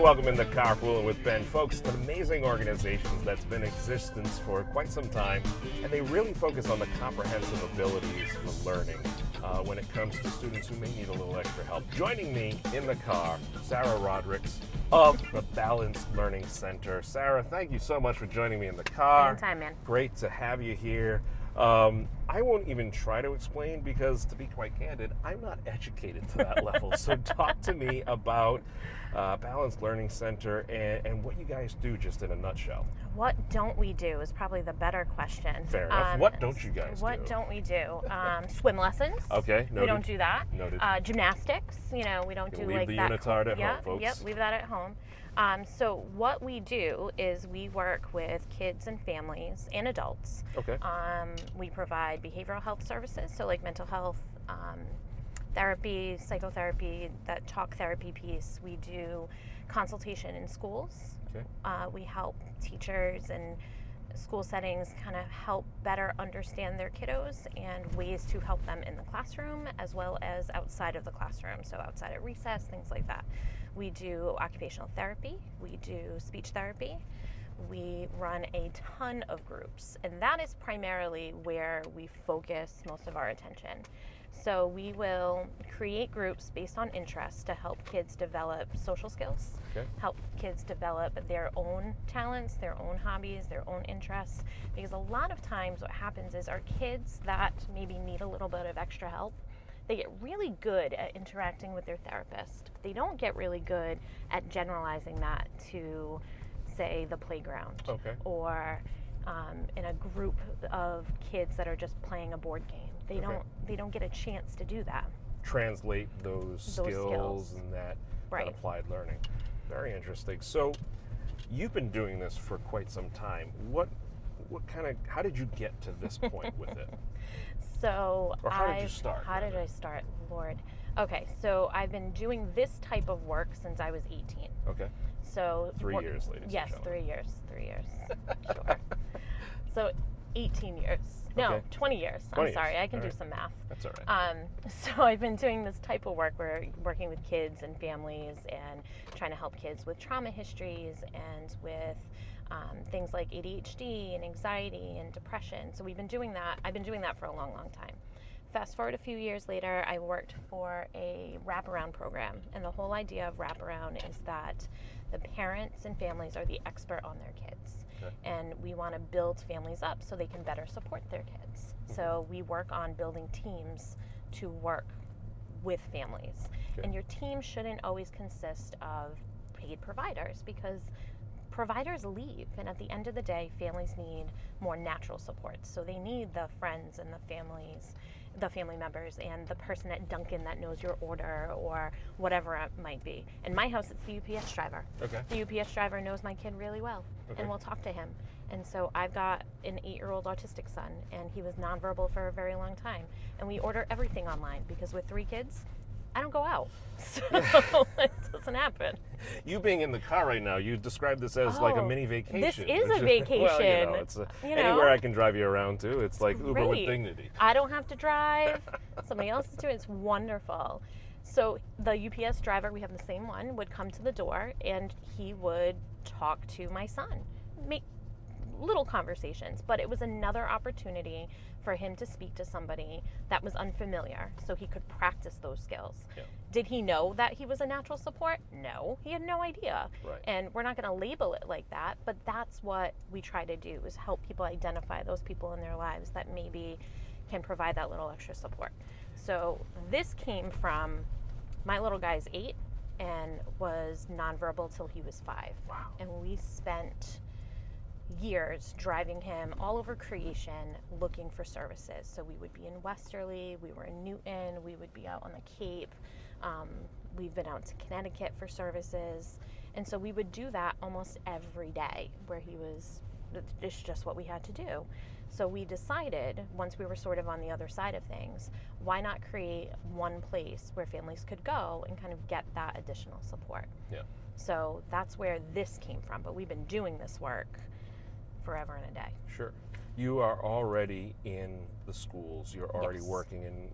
Welcome in the Carpooling with Ben. Folks, an amazing organization that's been in existence for quite some time, and they really focus on the comprehensive abilities for learning when it comes to students who may need a little extra help. Joining me in the car, Sara Rodrigues of the Balanced Learning Center. Sara, thank you so much for joining me in the car. Anytime, man. Great to have you here. I won't even try to explain because, to be quite candid, I'm not educated to that level. So talk to me about Balanced Learning Center and what you guys do, just in a nutshell. What don't we do is probably the better question. Fair enough. What don't you guys do? What don't we do? Swim lessons. Okay, noted. We don't do that. Noted. Gymnastics. You know, we don't do leave like the that. unitard at home, folks. Yep, leave that at home. So what we do is we work with kids and families and adults. Okay. We provide behavioral health services, so like mental health, therapy, psychotherapy, that talk therapy piece. We do consultation in schools. Okay. We help teachers and school settings kind of help better understand their kiddos and ways to help them in the classroom as well as outside of the classroom, so outside of recess, things like that. We do occupational therapy, we do speech therapy, we run a ton of groups, and that is primarily where we focus most of our attention. So we will create groups based on interests to help kids develop social skills, Okay. help kids develop their own talents, their own hobbies, their own interests. Because a lot of times what happens is our kids that maybe need a little bit of extra help, they get really good at interacting with their therapist. They don't get really good at generalizing that to, say, the playground. Okay. Or in a group of kids that are just playing a board game. They don't get a chance to do that. Translate those skills and that applied learning. Very interesting. So you've been doing this for quite some time. How did you get to this point with it? So or how did you start? How did I start? Lord. Okay, so I've been doing this type of work since I was 18. Okay. So 3 years, ladies and gentlemen. 3 years. 3 years. Sure. So 18 years. No, Okay. 20 years. 20 I'm sorry, years. I can All do right. some math. That's all right. So I've been doing this type of work where working with kids and families and trying to help kids with trauma histories and with things like ADHD and anxiety and depression. So we've been doing that. I've been doing that for a long, long time. Fast forward a few years later, I worked for a wraparound program. And the whole idea of wraparound is that the parents and families are the expert on their kids. Okay. And we want to build families up so they can better support their kids. So we work on building teams to work with families. Okay. And your team shouldn't always consist of paid providers because providers leave, and at the end of the day, families need more natural support. So they need the friends and the family members and the person at Dunkin' that knows your order or whatever it might be. In my house, it's the UPS driver. Okay. The UPS driver knows my kid really well, okay, and we'll talk to him. And so I've got an 8-year-old autistic son, and he was nonverbal for a very long time. And we order everything online because with 3 kids, I don't go out, so it doesn't happen. You being in the car right now, you describe this as like a mini vacation. This is a vacation. Well, you know, it's anywhere I can drive you around to. It's like Uber with dignity. I don't have to drive. Somebody else is doing it. It's wonderful. So the UPS driver, we have the same one, would come to the door and he would talk to my son, make little conversations, but it was another opportunity for him to speak to somebody that was unfamiliar so he could practice those skills. Yeah. Did he know that he was a natural support? No, he had no idea. Right. And we're not going to label it like that, but that's what we try to do, is help people identify those people in their lives that maybe can provide that little extra support. So this came from my little guy's 8 and was nonverbal till he was 5. Wow. And we spent years driving him all over creation looking for services. So we would be in Westerly, we were in Newton, we would be out on the Cape, we've been out to Connecticut for services, and so we would do that almost every day where he was, it's just what we had to do. So we decided, once we were sort of on the other side of things, why not create one place where families could go and kind of get that additional support. Yeah. So that's where this came from, but we've been doing this work forever and a day. Sure. You are already in the schools. You're already working in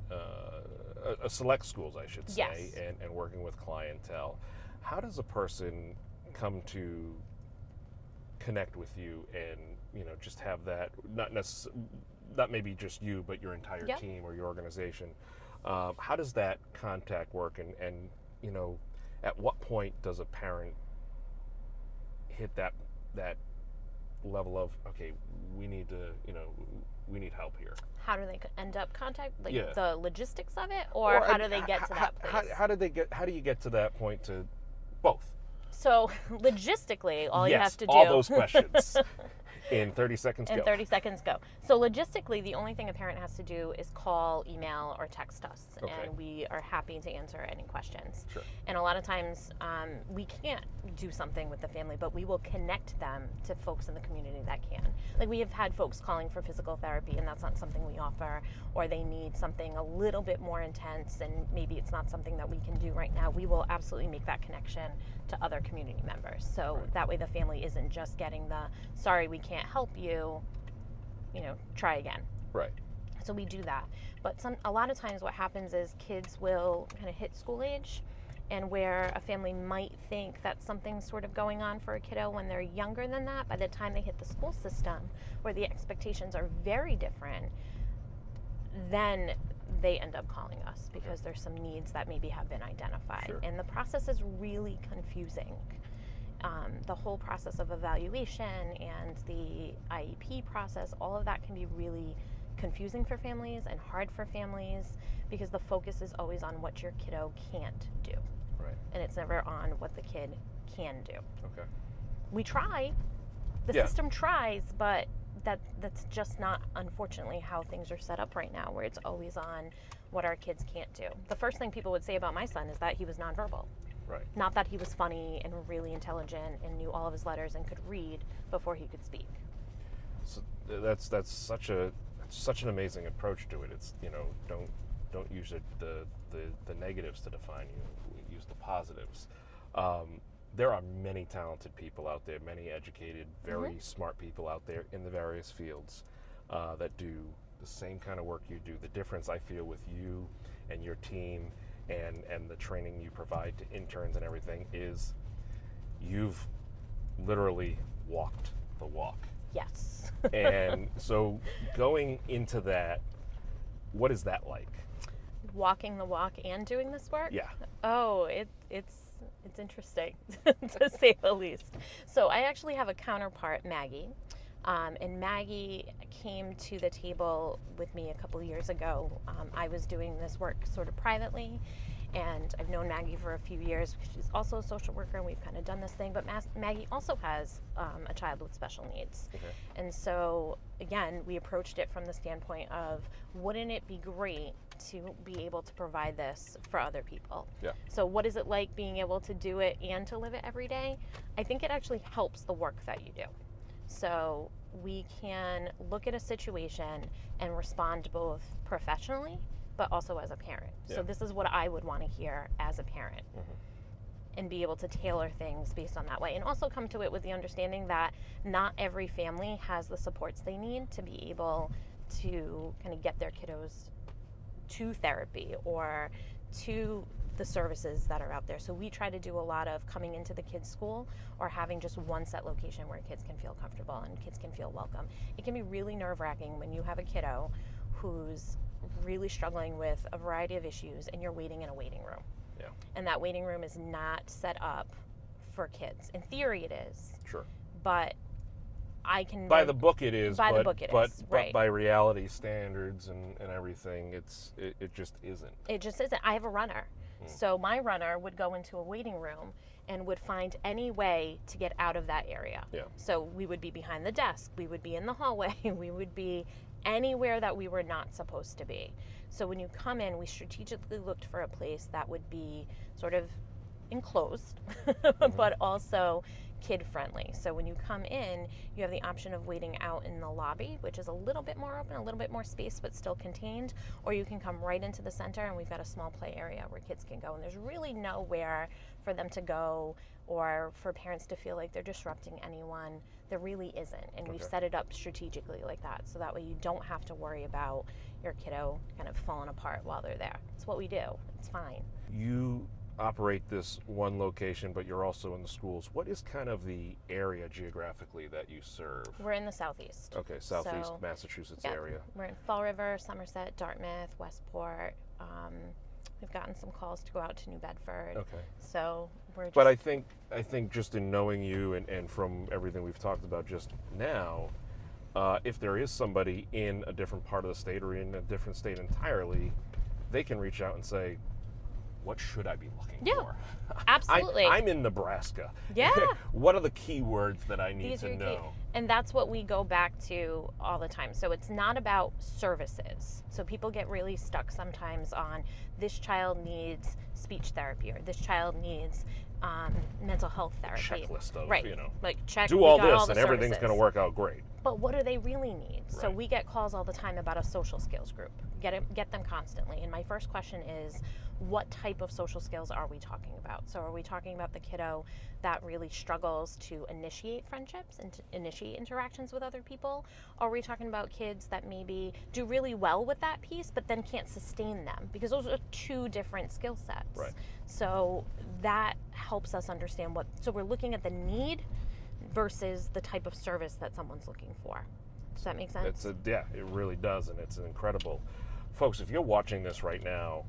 select schools, I should say, and working with clientele. How does a person come to connect with you and, you know, just have that, not maybe just you, but your entire Yep. team or your organization. How does that contact work? And, you know, at what point does a parent hit that level of, okay, we need to, you know, we need help here? How do they end up contact, like Yeah. the logistics of it, or how do they get to that place? How do you get to that point to both? So logistically, all you have to do. All those questions in 30 seconds In go. 30 seconds go. So logistically, the only thing a parent has to do is call, email, or text us, Okay. and we are happy to answer any questions. Sure. And a lot of times, we can't do something with the family, but we will connect them to folks in the community that can. Like, we have had folks calling for physical therapy, and that's not something we offer, or they need something a little bit more intense, and maybe it's not something that we can do right now. We will absolutely make that connection to other community members. So Right. that way the family isn't just getting the, sorry, we can't help you, you know, try again. Right. So we do that. But a lot of times what happens is kids will kind of hit school age, and where a family might think that something's sort of going on for a kiddo when they're younger than that, by the time they hit the school system, where the expectations are very different, then they end up calling us because there's some needs that maybe have been identified. Sure. And the process is really confusing. The whole process of evaluation and the IEP process, all of that can be really confusing for families and hard for families because the focus is always on what your kiddo can't do. Right. And it's never on what the kid can do. Okay. We try, the Yeah. system tries, but that's just not, unfortunately, how things are set up right now, where it's always on what our kids can't do. The first thing people would say about my son is that he was nonverbal. Right. Not that he was funny and really intelligent and knew all of his letters and could read before he could speak. So that's such an amazing approach to it. It's, you know, don't use the negatives to define you. Use the positives. There are many talented people out there, many educated, very smart people out there in the various fields that do the same kind of work you do. The difference I feel with you and your team and the training you provide to interns and everything is you've literally walked the walk. Yes. And so going into that, what is that like? Walking the walk and doing this work? Yeah. Oh, it's interesting, to say the least. So I actually have a counterpart, Maggie. And Maggie came to the table with me a couple years ago. I was doing this work sort of privately, and I've known Maggie for a few years because she's also a social worker, and we've kind of done this thing. But Maggie also has a child with special needs. Okay. And so, again, we approached it from the standpoint of, wouldn't it be great to be able to provide this for other people? Yeah. So what is it like being able to do it and to live it every day? I think it actually helps the work that you do. So we can look at a situation and respond both professionally, but also as a parent. Yeah. So this is what I would want to hear as a parent, and be able to tailor things based on that way. And also come to it with the understanding that not every family has the supports they need to be able to kind of get their kiddos to therapy or to the services that are out there. So we try to do a lot of coming into the kids' school or having just one set location where kids can feel comfortable and kids can feel welcome. It can be really nerve-wracking when you have a kiddo who's really struggling with a variety of issues and you're waiting in a waiting room. Yeah. And that waiting room is not set up for kids. In theory it is. Sure. But I can... By the book it is, by but, the book it but, is, but right. by reality standards and everything, it just isn't. It just isn't. I have a runner. So my runner would go into a waiting room and would find any way to get out of that area. Yeah. So we would be behind the desk, we would be in the hallway, we would be anywhere that we were not supposed to be. So when you come in, we strategically looked for a place that would be sort of enclosed, but also kid-friendly. So when you come in, you have the option of waiting out in the lobby, which is a little bit more open, a little bit more space, but still contained, or you can come right into the center, and we've got a small play area where kids can go, and there's really nowhere for them to go or for parents to feel like they're disrupting anyone. There really isn't, and we've set it up strategically like that, so that way you don't have to worry about your kiddo kind of falling apart while they're there. It's what we do. It's fine. You operate this one location, but you're also in the schools. What is kind of the area geographically that you serve? We're in the Southeast. Okay, Southeast So, Massachusetts yep, area. We're in Fall River, Somerset, Dartmouth, Westport. We've gotten some calls to go out to New Bedford. Okay. So we're just... But I think just in knowing you and from everything we've talked about just now, if there is somebody in a different part of the state or in a different state entirely, they can reach out and say, what should I be looking for? Absolutely. I'm in Nebraska. Yeah. What are the key words that I need These are to know? key. And that's what we go back to all the time. So it's not about services. So people get really stuck sometimes on this child needs speech therapy or this child needs mental health therapy. Checklist of, right. you know, like check, do all this all and everything's going to work out great. But what do they really need? Right. So we get calls all the time about a social skills group. Get them constantly. And my first question is, what type of social skills are we talking about? So are we talking about the kiddo that really struggles to initiate friendships and to initiate interactions with other people? Or are we talking about kids that maybe do really well with that piece, but then can't sustain them? Because those are two different skill sets. Right. So that helps us understand so we're looking at the need versus the type of service that someone's looking for. Does that make sense? Yeah, it really does, and it's incredible. Folks, if you're watching this right now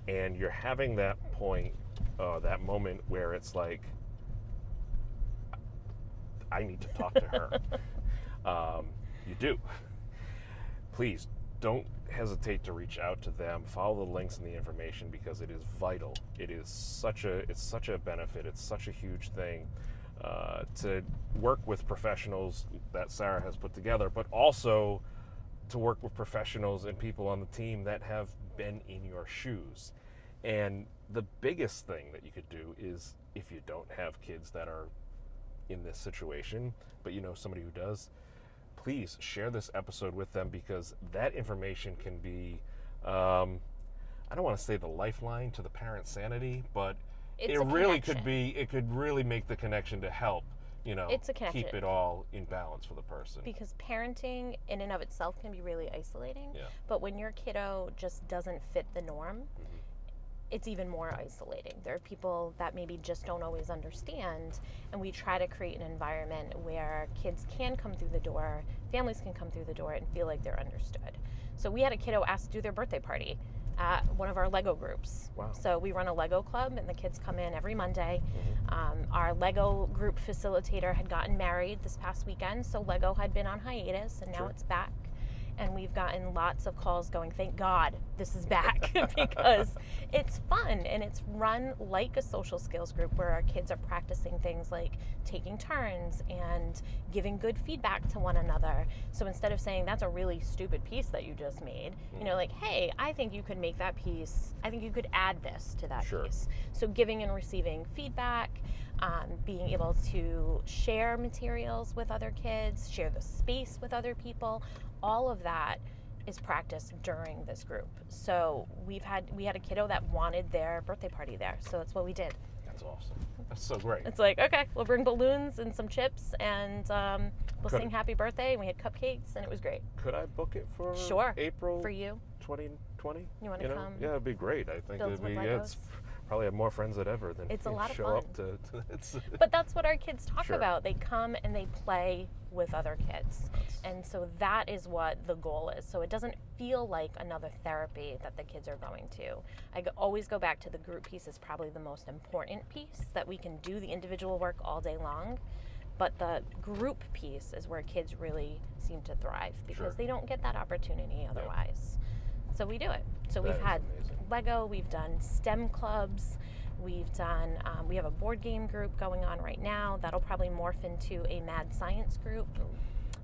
and you're having that point, that moment where it's like, I need to talk to her, you do. Please don't hesitate to reach out to them. Follow the links and the information because it is vital. It's such a benefit. It's such a huge thing to work with professionals that Sara has put together, but also to work with professionals and people on the team that have been in your shoes. And the biggest thing that you could do is, if you don't have kids that are in this situation, but you know somebody who does, please share this episode with them, because that information can be, I don't want to say the lifeline to the parent sanity, but it really could be, it could really make the connection to help, you know, it's a connection. Keep it all in balance for the person. Because parenting in and of itself can be really isolating, Yeah. but when your kiddo just doesn't fit the norm, it's even more isolating. There are people that maybe just don't always understand, and we try to create an environment where kids can come through the door, families can come through the door and feel like they're understood. So we had a kiddo ask to do their birthday party at one of our Lego groups. Wow. So we run a Lego club and the kids come in every Monday. Our Lego group facilitator had gotten married this past weekend, so Lego had been on hiatus and now Sure. it's back. And we've gotten lots of calls going, thank God this is back, because it's fun and it's run like a social skills group where our kids are practicing things like taking turns and giving good feedback to one another. So instead of saying, that's a really stupid piece that you just made, you know, like, hey, I think you could make that piece, I think you could add this to that Sure. piece. So giving and receiving feedback, being able to share materials with other kids, share the space with other people, all of that is practiced during this group. So we had a kiddo that wanted their birthday party there, so that's what we did. That's awesome. That's so great. It's like, okay, we'll bring balloons and some chips, and we'll sing happy birthday, and we had cupcakes, and it was great. Could I book it for Sure. April For you. 2020? You want to come? Yeah, it'd be great. I think build it'd some be, Legos? probably have more friends than ever than It's a lot of show fun. up to it's But that's what our kids talk Sure. about. They come and they play with other kids. And so that is what the goal is. So it doesn't feel like another therapy that the kids are going to. Always go back to the group piece is probably the most important piece, that we can do the individual work all day long. But the group piece is where kids really seem to thrive, because Sure. they don't get that opportunity otherwise. So we do it. So That we've is had amazing. Lego, we've done STEM clubs, we've done, we have a board game group going on right now that'll probably morph into a mad science group.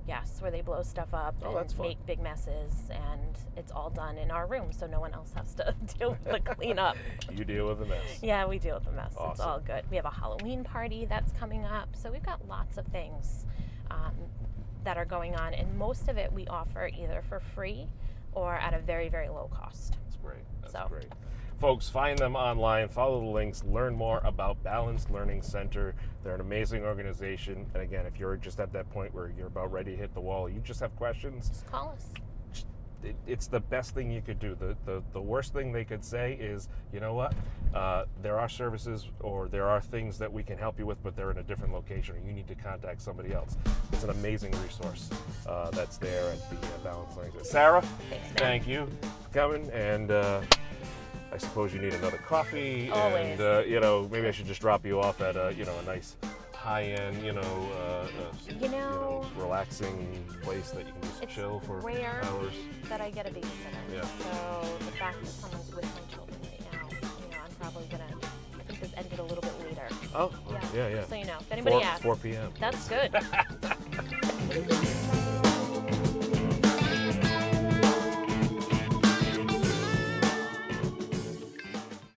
Yes, where they blow stuff up that's and fun. make big messes, and it's all done in our room, so no one else has to deal with the cleanup. You deal with the mess. Yeah, we deal with the mess. It's Awesome. all good. We have a Halloween party that's coming up, so we've got lots of things that are going on, and most of it we offer either for free or at a very, very low cost. That's great. That's So. great. Folks, find them online, follow the links, learn more about Balanced Learning Center. They're an amazing organization. And again, if you're just at that point where you're about ready to hit the wall, you just have questions, Just call us. it's the best thing you could do. The worst thing they could say is, you know what, there are services or there are things that we can help you with, but they're in a different location, or you need to contact somebody else. It's an amazing resource that's there at the Balance Learning Center. Sarah, thank you for coming, and I suppose you need another coffee. Always. And you know, maybe I should just drop you off at a a nice high-end, relaxing place that you can just chill for rare hours. That I get a babysitter. Yeah. So the fact that someone's with my children right now, I'm probably gonna. I think this ended a little bit later. Oh, yeah. So if anybody asks. 4 p.m. That's good.